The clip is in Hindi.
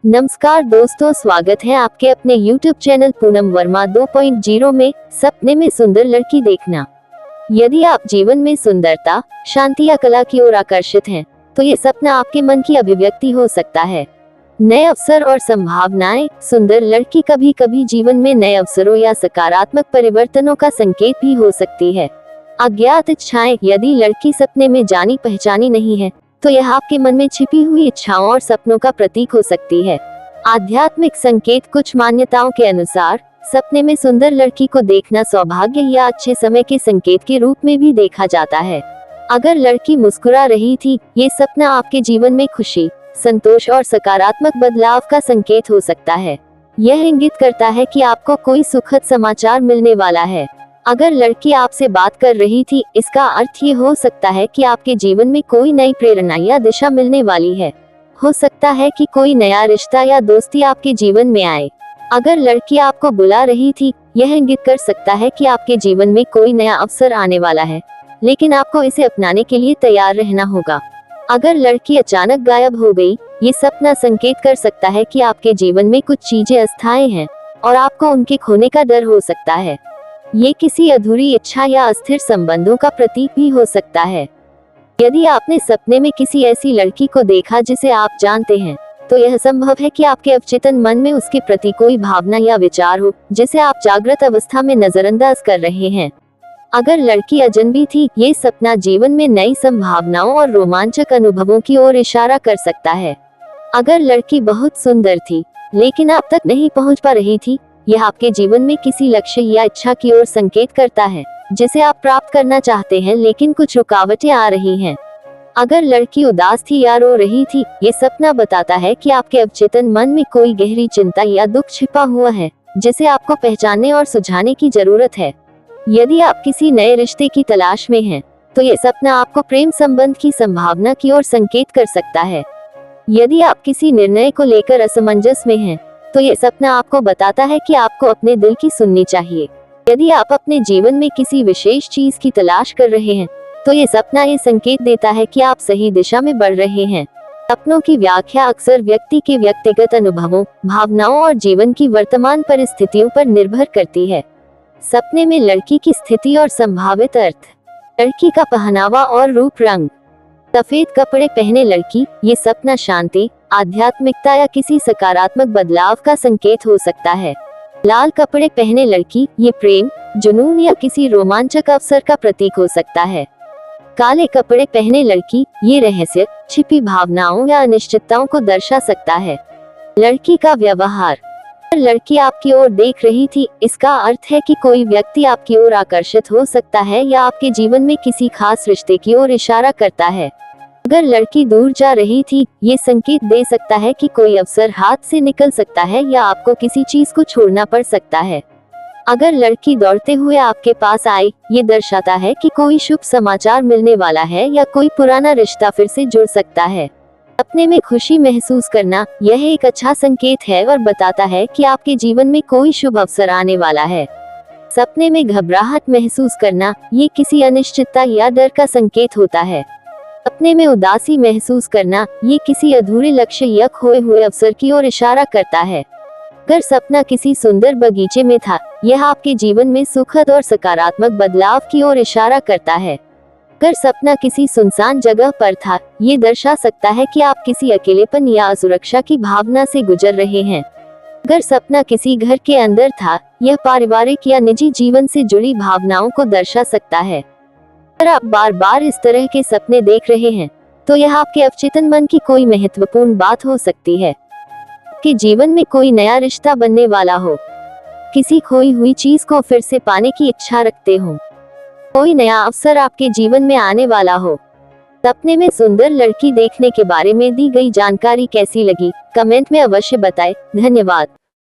नमस्कार दोस्तों, स्वागत है आपके अपने YouTube चैनल पूनम वर्मा 2.0 में। सपने में सुंदर लड़की देखना। यदि आप जीवन में सुंदरता, शांति या कला की ओर आकर्षित हैं, तो ये सपना आपके मन की अभिव्यक्ति हो सकता है। नए अवसर और संभावनाएं। सुंदर लड़की कभी कभी जीवन में नए अवसरों या सकारात्मक परिवर्तनों का संकेत भी हो सकती है। अज्ञात इच्छाएं। यदि लड़की सपने में जानी पहचानी नहीं है, तो यह आपके मन में छिपी हुई इच्छाओं और सपनों का प्रतीक हो सकती है। आध्यात्मिक संकेत। कुछ मान्यताओं के अनुसार सपने में सुंदर लड़की को देखना सौभाग्य या अच्छे समय के संकेत के रूप में भी देखा जाता है। अगर लड़की मुस्कुरा रही थी, ये सपना आपके जीवन में खुशी, संतोष और सकारात्मक बदलाव का संकेत हो सकता है। यह इंगित करता है कि आपको कोई सुखद समाचार मिलने वाला है। अगर लड़की आपसे बात कर रही थी, इसका अर्थ ये हो सकता है कि आपके जीवन में कोई नई प्रेरणा या दिशा मिलने वाली है। हो सकता है कि कोई नया रिश्ता या दोस्ती आपके जीवन में आए। अगर लड़की आपको बुला रही थी, यह इंगित कर सकता है कि आपके जीवन में कोई नया अवसर आने वाला है, लेकिन आपको इसे अपनाने के लिए तैयार रहना होगा। अगर लड़की अचानक गायब हो गई, ये सपना संकेत कर सकता है कि आपके जीवन में कुछ चीजें अस्थायी हैं और आपको उनके खोने का डर हो सकता है। ये किसी अधूरी इच्छा या अस्थिर संबंधों का प्रतीक भी हो सकता है। यदि आपने सपने में किसी ऐसी लड़की को देखा जिसे आप जानते हैं, तो यह संभव है कि आपके अवचेतन मन में उसके प्रति कोई भावना या विचार हो, जिसे आप जागृत अवस्था में नजरअंदाज कर रहे हैं। अगर लड़की अजनबी थी, ये सपना जीवन में नई संभावनाओं और रोमांचक अनुभवों की ओर इशारा कर सकता है। अगर लड़की बहुत सुंदर थी, लेकिन आप तक नहीं पहुंच पा रही थी, यह आपके जीवन में किसी लक्ष्य या इच्छा की ओर संकेत करता है, जिसे आप प्राप्त करना चाहते हैं, लेकिन कुछ रुकावटें आ रही हैं। अगर लड़की उदास थी या रो रही थी, ये सपना बताता है कि आपके अवचेतन मन में कोई गहरी चिंता या दुख छिपा हुआ है, जिसे आपको पहचानने और सुलझाने की जरूरत है। यदि आप किसी नए रिश्ते की तलाश में हैं, तो ये सपना आपको प्रेम संबंध की संभावना की ओर संकेत कर सकता है। यदि आप किसी निर्णय को लेकर असमंजस में हैं, तो ये सपना आपको बताता है कि आपको अपने दिल की सुननी चाहिए। यदि आप अपने जीवन में किसी विशेष चीज की तलाश कर रहे हैं, तो ये सपना ये संकेत देता है कि आप सही दिशा में बढ़ रहे हैं। सपनों की व्याख्या अक्सर व्यक्ति के व्यक्तिगत अनुभवों, भावनाओं और जीवन की वर्तमान परिस्थितियों पर निर्भर करती है। सपने में लड़की की स्थिति और संभावित अर्थ। लड़की का पहनावा और रूप रंग। सफेद कपड़े पहने लड़की, ये सपना शांति, आध्यात्मिकता या किसी सकारात्मक बदलाव का संकेत हो सकता है। लाल कपड़े पहने लड़की, ये प्रेम, जुनून या किसी रोमांचक अवसर का प्रतीक हो सकता है। काले कपड़े पहने लड़की, ये रहस्य, छिपी भावनाओं या अनिश्चितताओं को दर्शा सकता है। लड़की का व्यवहार। लड़की आपकी ओर देख रही थी, इसका अर्थ है कि कोई व्यक्ति आपकी ओर आकर्षित हो सकता है या आपके जीवन में किसी खास रिश्ते की ओर इशारा करता है। अगर लड़की दूर जा रही थी, ये संकेत दे सकता है कि कोई अवसर हाथ से निकल सकता है या आपको किसी चीज को छोड़ना पड़ सकता है। अगर लड़की दौड़ते हुए आपके पास आई, ये दर्शाता है कि कोई शुभ समाचार मिलने वाला है या कोई पुराना रिश्ता फिर से जुड़ सकता है। सपने में खुशी महसूस करना, यह एक अच्छा संकेत है और बताता है कि आपके जीवन में कोई शुभ अवसर आने वाला है। सपने में घबराहट महसूस करना, ये किसी अनिश्चितता या डर का संकेत होता है। सपने में उदासी महसूस करना, ये किसी अधूरे लक्ष्य या खोए हुए अवसर की ओर इशारा करता है। अगर सपना किसी सुंदर बगीचे में था, यह आपके जीवन में सुखद और सकारात्मक बदलाव की ओर इशारा करता है। अगर सपना किसी सुनसान जगह पर था, ये दर्शा सकता है कि आप किसी अकेलेपन या असुरक्षा की भावना से गुजर रहे हैं। अगर सपना किसी घर के अंदर था, यह पारिवारिक या निजी जीवन से जुड़ी भावनाओं को दर्शा सकता है। अगर आप बार बार इस तरह के सपने देख रहे हैं, तो यह आपके अवचेतन मन की कोई महत्वपूर्ण बात हो सकती है। कि जीवन में कोई नया रिश्ता बनने वाला हो, किसी खोई हुई चीज को फिर से पाने की इच्छा रखते हो, कोई नया अवसर आपके जीवन में आने वाला हो। सपने में सुंदर लड़की देखने के बारे में दी गई जानकारी कैसी लगी, कमेंट में अवश्य बताएं। धन्यवाद।